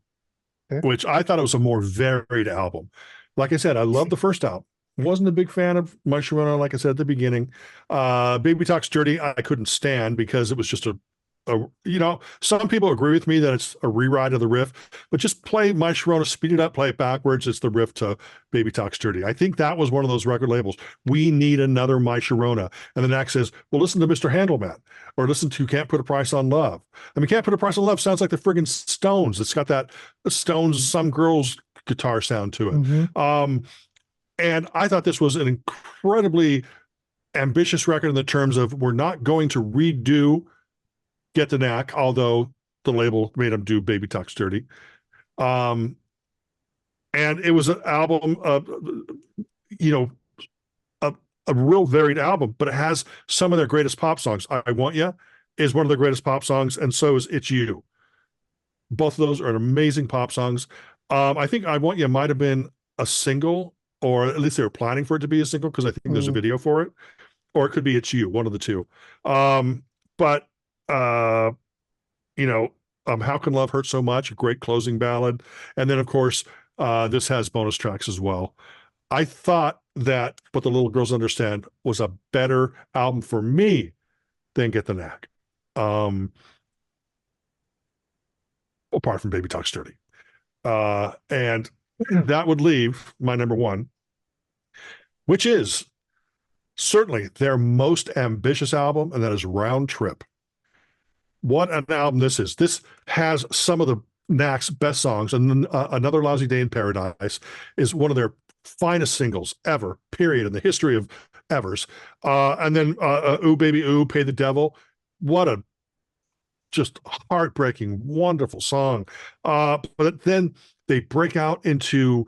Okay. which I thought it was a more varied album. Like I said, I love the first album. Wasn't a big fan of My Sharona, like I said at the beginning. Baby Talks Dirty, I couldn't stand because it was just some people agree with me that it's a rewrite of the riff, but just play My Sharona, speed it up, play it backwards. It's the riff to Baby Talks Dirty. I think that was one of those record labels. We need another My Sharona. And the next says, well, listen to Mr. Handelman or listen to Can't Put a Price on Love. I mean, Can't Put a Price on Love sounds like the friggin' Stones. It's got that Stones, Some Girls guitar sound to it. Mhm. And I thought this was an incredibly ambitious record in the terms of we're not going to redo Get the Knack, although the label made them do Baby Talks Dirty. And it was an album of, you know, a real varied album, but it has some of their greatest pop songs. I Want Ya is one of their greatest pop songs, and so is It's You. Both of those are amazing pop songs. I think I Want Ya might have been a single, or at least they were planning for it to be a single because I think there's a video for it, or it could be It's You, one of the two. But uh, How Can Love Hurt So Much, a great closing ballad. And then, of course, this has bonus tracks as well. I thought that What the Little Girls Understand was a better album for me than Get the Knack. Apart from Baby Talks Dirty. And that would leave my number one, which is certainly their most ambitious album, and that is Round Trip. What an album this is. This has some of the Knack's best songs, and Another Lousy Day in Paradise is one of their finest singles ever, period, in the history of evers. And then Ooh Baby Ooh, Pay the Devil. What a just heartbreaking, wonderful song. But then they break out into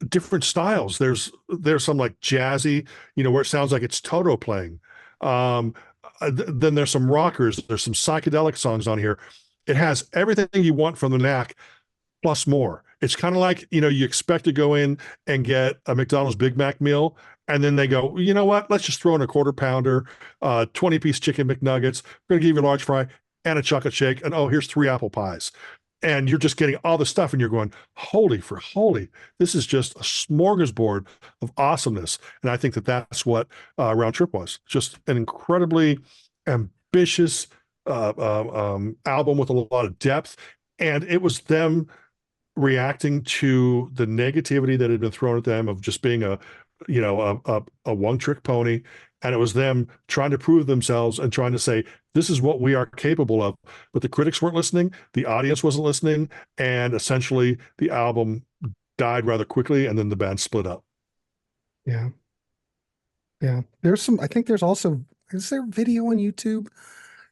different styles. There's some like jazzy, where it sounds like it's Toto playing. Then there's some rockers. There's some psychedelic songs on here. It has everything you want from the Knack plus more. It's kind of like, you expect to go in and get a McDonald's Big Mac meal, and then they go, you know what? Let's just throw in a quarter pounder, 20-piece chicken McNuggets. We're going to give you a large fry and a chocolate shake. And oh, here's 3 apple pies. And you're just getting all the stuff, and you're going, holy for holy, this is just a smorgasbord of awesomeness. And I think that that's what Round Trip was. Just an incredibly ambitious album with a lot of depth. And it was them reacting to the negativity that had been thrown at them of just being a one-trick pony. And it was them trying to prove themselves and trying to say, this is what we are capable of. But the critics weren't listening, the audience wasn't listening, and essentially the album died rather quickly, and then the band split up. Yeah. Yeah. I think there's also, is there video on YouTube?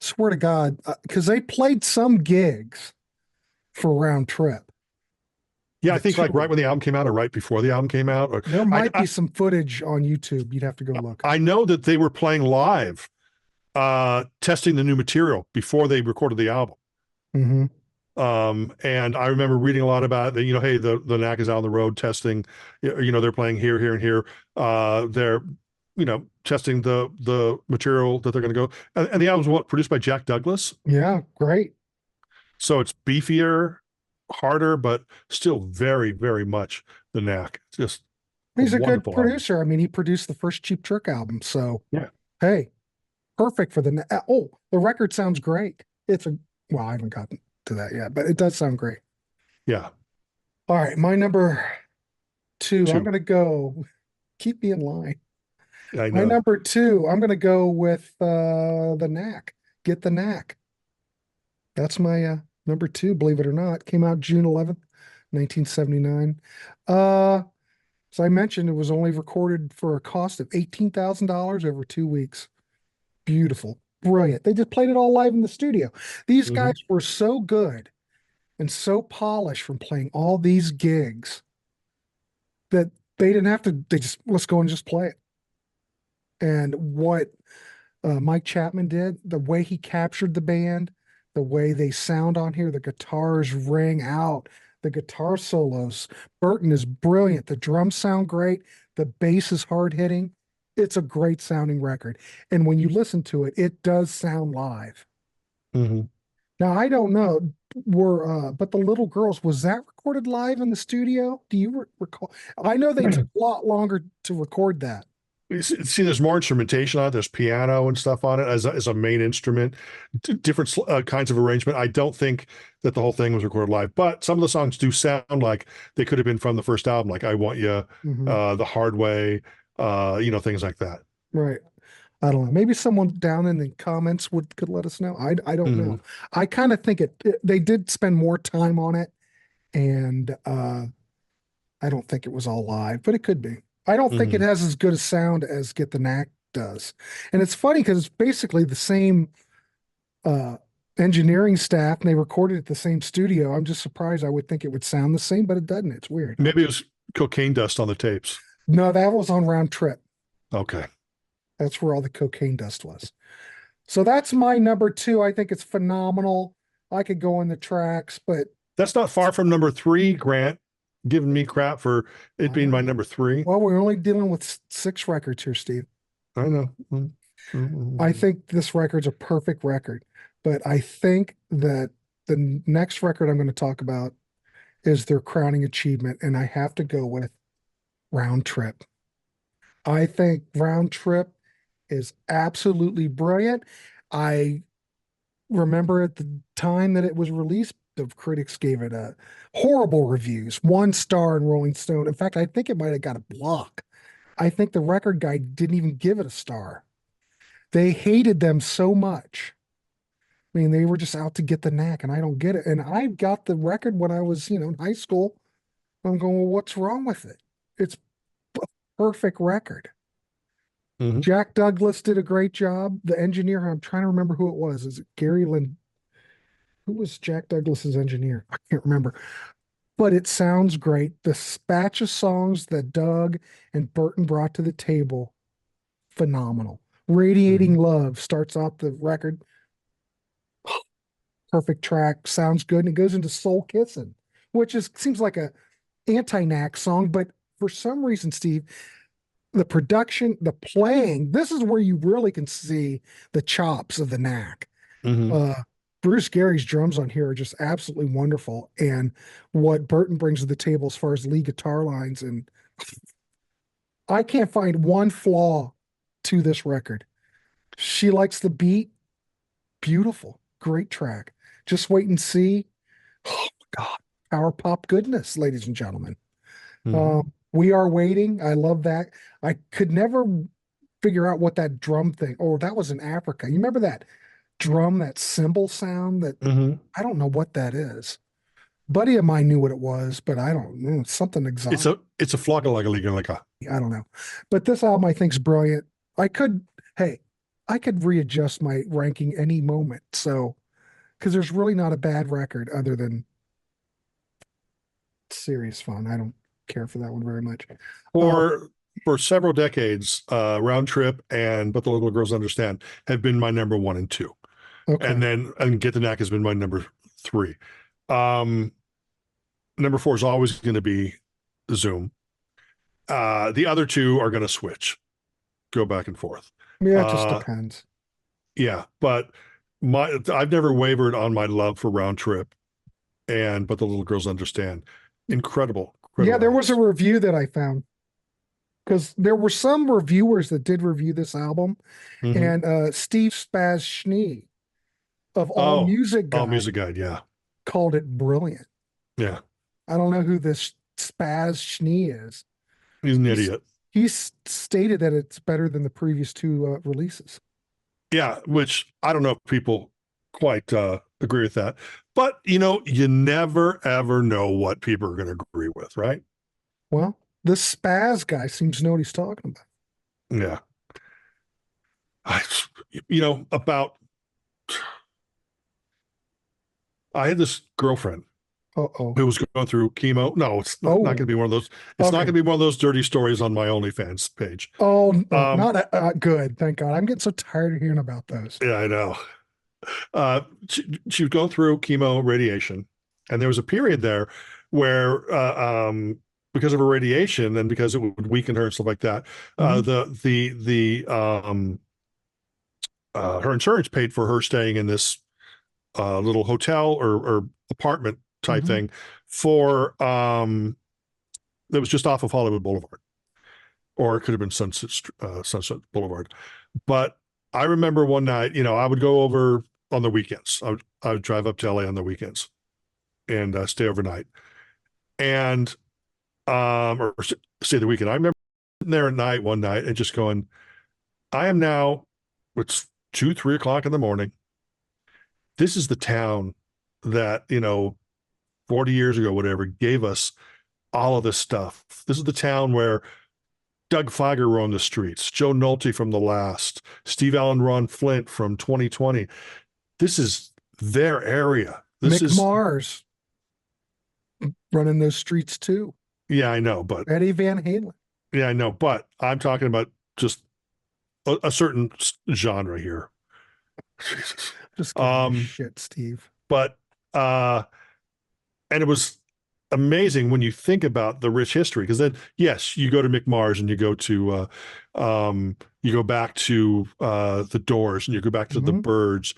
Swear to God, because they played some gigs for Round Trip. Yeah, I The think like right tour. when the album came out or right before the album came out. Or There I, might I, be some footage on YouTube. You'd have to go look. I know that they were playing live, testing the new material before they recorded the album. Hmm. And I remember reading a lot about it, that, hey, the knack is out on the road testing, they're playing here, here, and here. They're, testing the material that they're going to go. And the album's produced by Jack Douglas. Yeah, great. So it's beefier, harder, but still very, very much the knack. It's just He's a good wonderful album. producer. I mean, he produced the first Cheap Trick album. So, Yeah. hey, perfect for the record sounds great. Well, I haven't gotten to that yet, but it does sound great. Yeah. All right, my number two, I'm Two. going to go, keep me in line. I My know. number two, I'm going to go with the Knack. Get the Knack. That's my number two, believe it or not. Came out June 11th, 1979. As I mentioned, it was only recorded for a cost of $18,000 over 2 weeks. Beautiful, brilliant. They just played it all live in the studio. These Mhm. guys were so good and so polished from playing all these gigs that they didn't have to, let's go and just play it. And what Mike Chapman did, the way he captured the band, the way they sound on here, the guitars ring out, the guitar solos. Burton is brilliant. The drums sound great. The bass is hard hitting. It's a great sounding record. And when you listen to it, it does sound live. Mhm. Now, I don't know, but the Little Girls, was that recorded live in the studio? Do you recall? I know they took a lot longer to record that. See, there's more instrumentation on it. There's piano and stuff on it as a main instrument, different kinds of arrangement. I don't think that the whole thing was recorded live, but some of the songs do sound like they could have been from the first album, like "I Want You," Mhm. "The Hard Way," things like that. Right. I don't know. Maybe someone down in the comments could let us know. I don't know. Mhm. I kind of think they did spend more time on it, and I don't think it was all live, but it could be. I don't think it Mhm. has as good a sound as Get the Knack does. And it's funny because it's basically the same uh engineering staff, and they recorded at the same studio. I'm just surprised. I would think it would sound the same, but it doesn't. It's weird. Maybe it was cocaine dust on the tapes. No, that was on Round Trip. Okay. That's where all the cocaine dust was. So that's my number two. I think it's phenomenal. I could go in the tracks, but That's not far from number three, Grant, giving me crap for it being my number three. well, we're only dealing with 6 records here, Steve. I know. I think this record's a perfect record, but I think that the next record I'm going to talk about is their crowning achievement, and I have to go with Round Trip. I think Round Trip is absolutely brilliant. I remember at the time that it was released, the critics gave it a horrible reviews, 1 star in Rolling Stone. In fact, I think it might have got a block. I think the record guy didn't even give it a star. They hated them so much. I mean, they were just out to get the knack, and I don't get it. And I got the record when I was, in high school. I'm going, well, what's wrong with it? It's a perfect record. Mhm. Jack Douglas did a great job. The engineer, I'm trying to remember who it was. Is it Gary Lynn? Who was Jack Douglas's engineer? I can't remember. But it sounds great. The batch of songs that Doug and Burton brought to the table, phenomenal. Radiating Love starts off the record. Perfect track, sounds good, and it goes into Soul Kissing, which seems like a anti-knack song, but for some reason, Steve, the production, the playing, this is where you really can see the chops of the knack. Mhm. Bruce Gary's drums on here are just absolutely wonderful, and what Burton brings to the table as far as lead guitar lines, and I can't find one flaw to this record. She likes the beat, beautiful, great track. Just wait and see. Oh my God, power pop goodness, ladies and gentlemen. Mhm. We Are Waiting. I love that. I could never figure out what that drum thing. Oh, that was in Africa. You remember that drum, that cymbal sound? That Mhm. I don't know what that is. buddy of mine knew what it was, but I don't know. Something exotic. It's a flocka I don't know. But this album I think is brilliant. Hey, I could readjust my ranking any moment. So, because there's really not a bad record other than Serious Fun. I don't care for that one very much. For several decades, Round Trip and But the Little Girls Understand have been my number 1 and 2. Okay. And Get the Knack has been my number 3. Number 4 is always going to be Zoom. The other 2 are going to switch, go back and forth. Yeah, it just depends. Yeah, but I've never wavered on my love for Round Trip and But the Little Girls Understand. Incredible. Yeah, there was a review that I found, because there were some reviewers that did review this album, and Steve Spaz Schnee of All Music Guide, yeah, called it brilliant. Yeah. I don't know who this Spaz Schnee is. He's an idiot. He stated that it's better than the previous 2 releases. Yeah, which I don't know if people quite agree with that. But, you never, ever know what people are going to agree with, right? Well, this Spaz guy seems to know what he's talking about. Yeah. I had this girlfriend who was going through chemo. No, it's not going to be one of those. It's not going to be one of those dirty stories on my OnlyFans page. Not good. Thank God. I'm getting so tired of hearing about those. Yeah, I know. She was going through chemo radiation, and there was a period there where, because of her radiation and because it would weaken her and stuff like that, her insurance paid for her staying in this little hotel or apartment type thing for that was just off of Hollywood Boulevard, or it could have been Sunset Boulevard. But I remember one night, I would go over on the weekends. I would drive up to LA on the weekends and stay overnight, and or stay the weekend. I remember sitting there at night one night and just going, I am now, it's 2-3 o'clock in the morning. This is the town that, 40 years ago, whatever, gave us all of this stuff. This is the town where Doug Feiger roamed the streets, Joe Nolte from The Last, Steve Allen, Ron Flint from 2020. This is their area. Mick Mars running those streets too. Yeah, I know, but Eddie Van Halen. Yeah, I know, but I'm talking about just a certain genre here. Jesus. Just giving you shit, Steve. But and it was amazing when you think about the rich history, because then yes, you go to Mick Mars and you go to you go back to the Doors and you go back to the Byrds,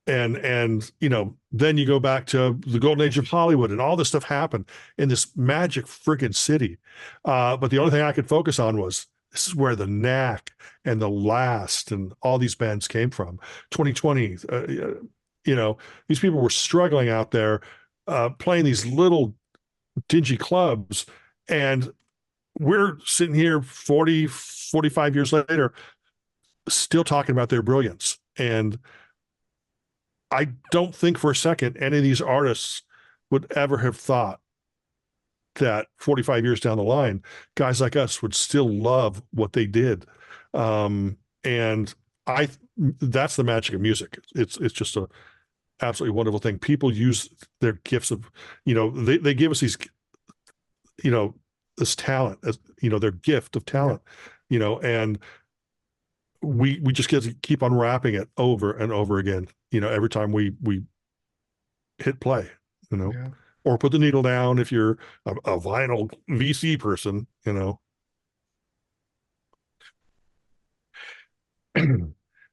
and then you go back to the golden age of Hollywood, and all this stuff happened in this magic friggin' city. But the only thing I could focus on was, this is where the Knack and the Last and all these bands came from. 2020, these people were struggling out there, playing these little dingy clubs, and we're sitting here 40, 45 years later, still talking about their brilliance. And I don't think for a second any of these artists would ever have thought that 45 years down the line, guys like us would still love what they did. And that's the magic of music. It's just a absolutely wonderful thing. People use their gifts of, they give us these, this talent, as their gift of talent, and we just get to keep unwrapping it over and over again, every time we hit play, or put the needle down if you're a vinyl VC person,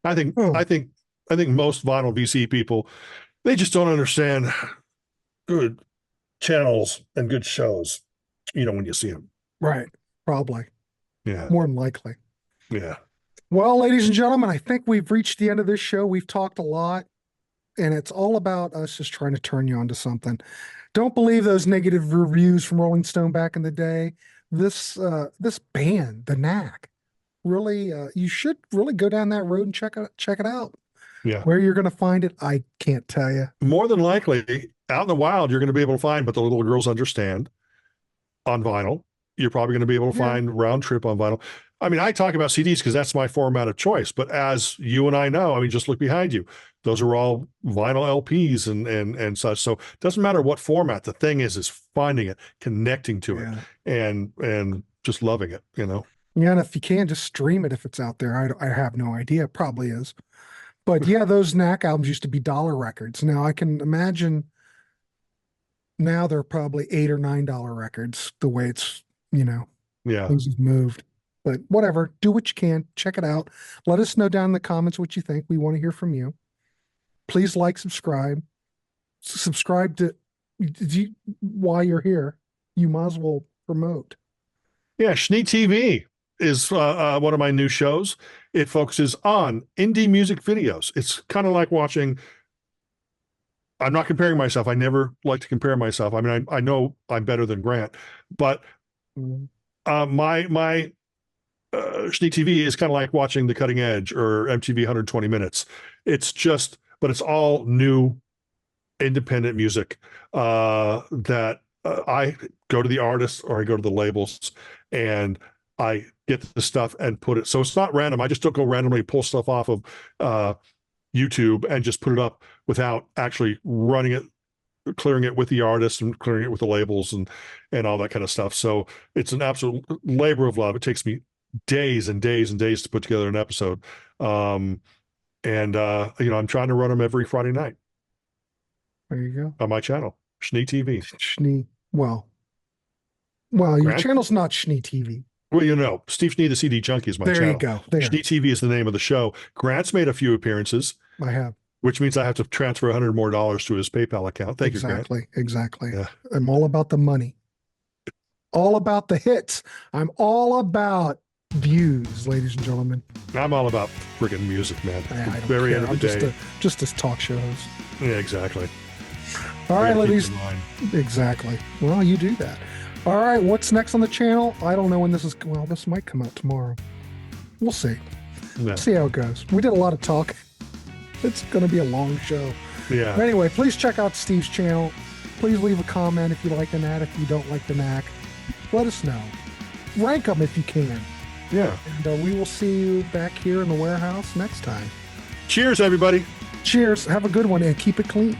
I think most vinyl VC people, they just don't understand good channels and good shows, when you see them. Right. Probably. Yeah. More than likely. Yeah. Well, ladies and gentlemen, I think we've reached the end of this show. We've talked a lot, and it's all about us just trying to turn you on to something. Don't believe those negative reviews from Rolling Stone back in the day. This band, the Knack, really, you should really go down that road and check it out. Yeah. Where you're going to find it, I can't tell you. More than likely, out in the wild, you're going to be able to find, but the little girls understand on vinyl. You're probably going to be able to find Round Trip on vinyl. I mean, I talk about CDs because that's my format of choice, but as you and I know, I mean, just look behind you. Those are all vinyl LPs and such. So it doesn't matter what format. The thing is finding it, connecting to it, and just loving it, you know? Yeah, and if you can, just stream it if it's out there. I have no idea. It probably is. But yeah, those KNACK albums used to be dollar records. Now I can imagine now they're probably $8 or $9 records, the way it's, things have moved. But whatever, do what you can. Check it out. Let us know down in the comments what you think. We want to hear from you. Please like, subscribe. Subscribe to while you're here. You might as well promote. Yeah, Schnee TV is one of my new shows. It focuses on indie music videos. It's kind of like watching. I'm not comparing myself. I never like to compare myself. I mean, I know I'm better than Grant, but my Schnee TV is kind of like watching The Cutting Edge or MTV 120 Minutes. It's just, but it's all new, independent music that I go to the artists or I go to the labels and I get the stuff and put it. So it's not random. I just don't go randomly pull stuff off of YouTube and just put it up without actually running it, clearing it with the artists and clearing it with the labels and all that kind of stuff. So it's an absolute labor of love. It takes me days and days and days to put together an episode. I'm trying to run them every Friday night. There you go. On my channel, Schnee TV. Schnee. Well, your channel's not Schnee TV. Well, Steve Schnee, the CD Junkie is my channel. There you go. There. Schnee TV is the name of the show. Grant's made a few appearances. I have. Which means I have to transfer $100 more to his PayPal account. Thank you, Grant. Exactly. Yeah. I'm all about the money. All about the hits. I'm all about views, ladies and gentlemen. I'm all about friggin' music, man. I don't Very care. end of I'm the day. just a talk show host. Yeah, exactly. All right, ladies. Exactly. Well, you do that. All right, what's next on the channel? I don't know when this is. Well, this might come out tomorrow. We'll see. Yeah. See how it goes. We did a lot of talk. It's going to be a long show. Yeah. Anyway, please check out Steve's channel. Please leave a comment if you like the KNACK. If you don't like the KNACK, let us know. Rank them if you can. Yeah. And we will see you back here in the warehouse next time. Cheers, everybody. Cheers. Have a good one and keep it clean.